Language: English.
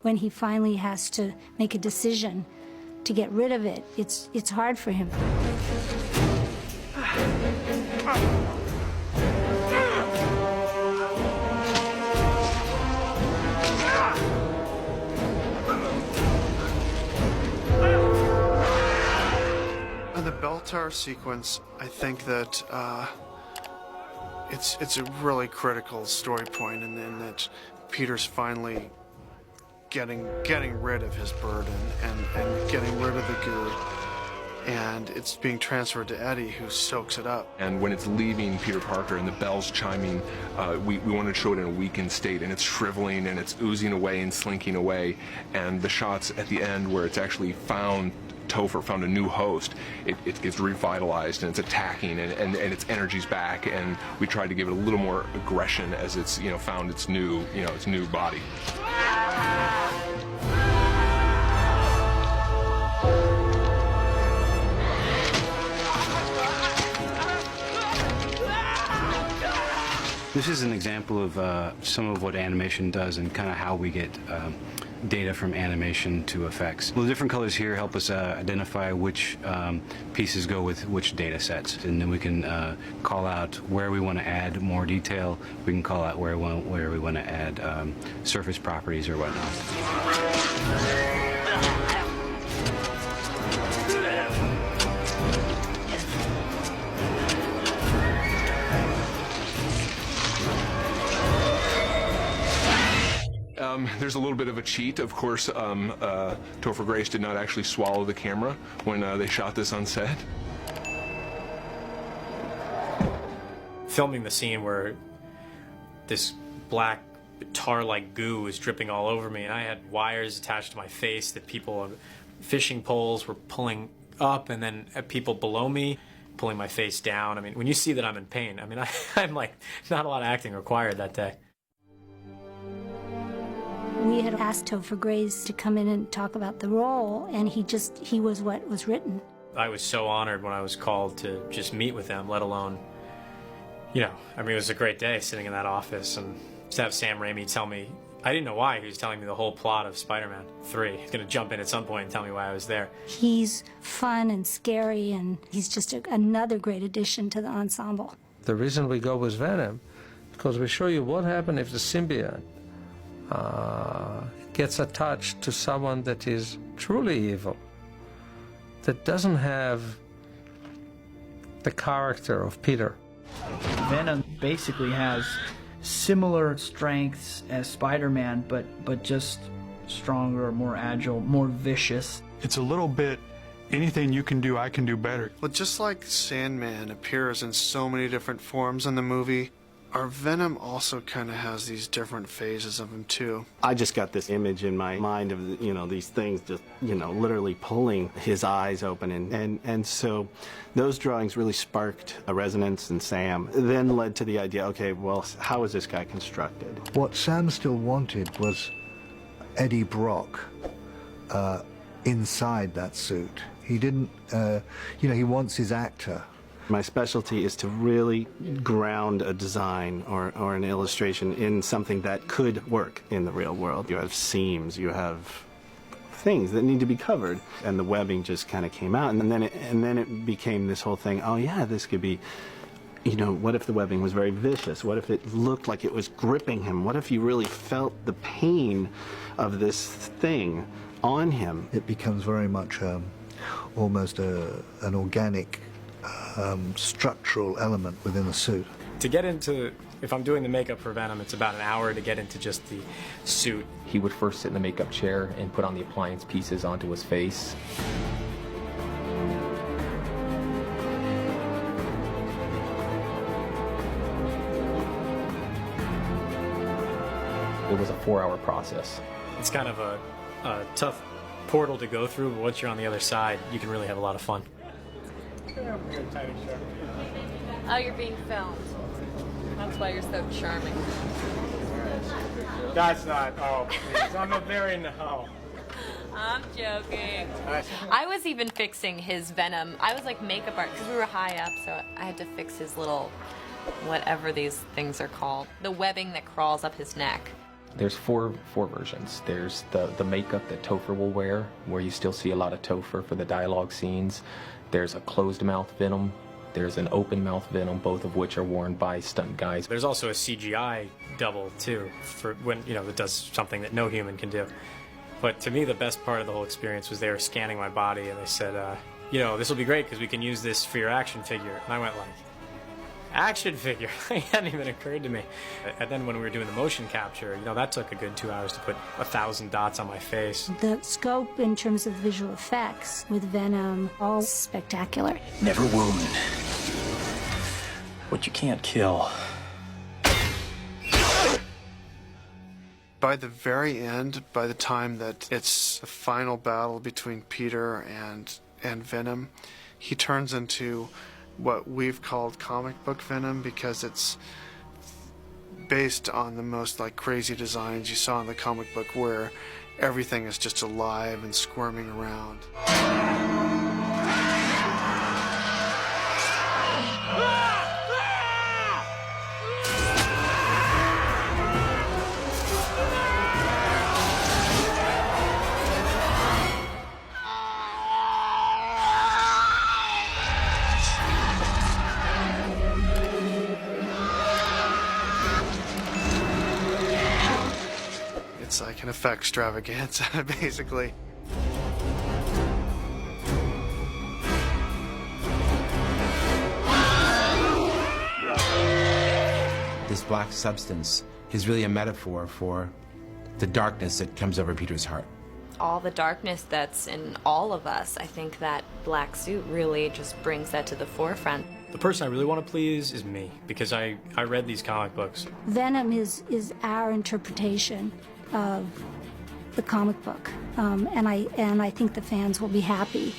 When he finally has to make a decision to get rid of it, it's hard for him. In the bell tower sequence, I think that it's a really critical story point, in that Peter's finally getting rid of his burden and getting rid of the goo, and it's being transferred to Eddie, who soaks it up. And when it's leaving Peter Parker and the bell's chiming, we wanted to show it in a weakened state, and it's shriveling and it's oozing away and slinking away. And the shots at the end where it's actually Topher found a new host, it gets revitalized and it's attacking and its energy's back, and we tried to give it a little more aggression as it's found its new body. This is an example of some of what animation does and kind of how we get data from animation to effects. The different colors here help us identify which pieces go with which data sets, and then we can call out where we want to add more detail. We can call out where we want to add surface properties or whatnot. There's a little bit of a cheat. Of course, Topher Grace did not actually swallow the camera when they shot this on set. Filming the scene where this black tar-like goo was dripping all over me, and I had wires attached to my face that people on fishing poles were pulling up, and then people below me pulling my face down. I mean, when you see that I'm in pain, I mean, I'm like, not a lot of acting required that day. We had asked Topher Grace to come in and talk about the role, and he was what was written. I was so honored when I was called to just meet with them, let alone, I mean, it was a great day sitting in that office, and to have Sam Raimi tell me, I didn't know why he was telling me the whole plot of Spider-Man 3. He's going to jump in at some point and tell me why I was there. He's fun and scary, and he's just another great addition to the ensemble. The reason we go with Venom, because we show you what happens if the symbiote gets attached to someone that is truly evil, that doesn't have the character of Peter. Venom basically has similar strengths as Spider-Man, but just stronger, more agile, more vicious. It's a little bit, anything you can do, I can do better. Well, just like Sandman appears in so many different forms in the movie, our Venom also kind of has these different phases of him too. I just got this image in my mind of these things just literally pulling his eyes open, and so those drawings really sparked a resonance in Sam. Then led to the idea, okay, well, how is this guy constructed? What Sam still wanted was Eddie Brock inside that suit. He didn't, he wants his actor. My specialty is to really ground a design or an illustration in something that could work in the real world. You have seams, you have things that need to be covered, and the webbing just kind of came out, and then it became this whole thing. Oh yeah, this could be, what if the webbing was very vicious? What if it looked like it was gripping him? What if you really felt the pain of this thing on him? It becomes very much almost an organic structural element within the suit. To get into, if I'm doing the makeup for Venom, it's about an hour to get into just the suit. He would first sit in the makeup chair and put on the appliance pieces onto his face. It was a 4-hour process. It's kind of a tough portal to go through, but once you're on the other side, you can really have a lot of fun. Oh, you're being filmed. That's why you're so charming. That's not, oh, please. I'm a very, no. I'm joking. I was even fixing his Venom. I was like makeup art, because we were high up, so I had to fix his little, whatever these things are called, the webbing that crawls up his neck. There's four versions. There's the makeup that Topher will wear, where you still see a lot of Topher for the dialogue scenes. There's a closed mouth Venom. There's an open mouth Venom, both of which are worn by stunt guys. There's also a CGI double too, for when, you know, it does something that no human can do. But to me, the best part of the whole experience was they were scanning my body and they said, you know, this will be great because we can use this for your action figure. And I went like, action figure? It hadn't even occurred to me. And then when we were doing the motion capture, you know, that took a good 2 hours to put 1,000 dots on my face. The scope in terms of visual effects with Venom, all spectacular. Never wound what you can't kill. By the very end, by the time that it's the final battle between Peter and Venom, he turns into what we've called comic book Venom, because it's based on the most like crazy designs you saw in the comic book, where everything is just alive and squirming around. It's like an effect extravaganza, basically. This black substance is really a metaphor for the darkness that comes over Peter's heart. All the darkness that's in all of us, I think that black suit really just brings that to the forefront. The person I really want to please is me, because I read these comic books. Venom is our interpretation of the comic book, and I think the fans will be happy.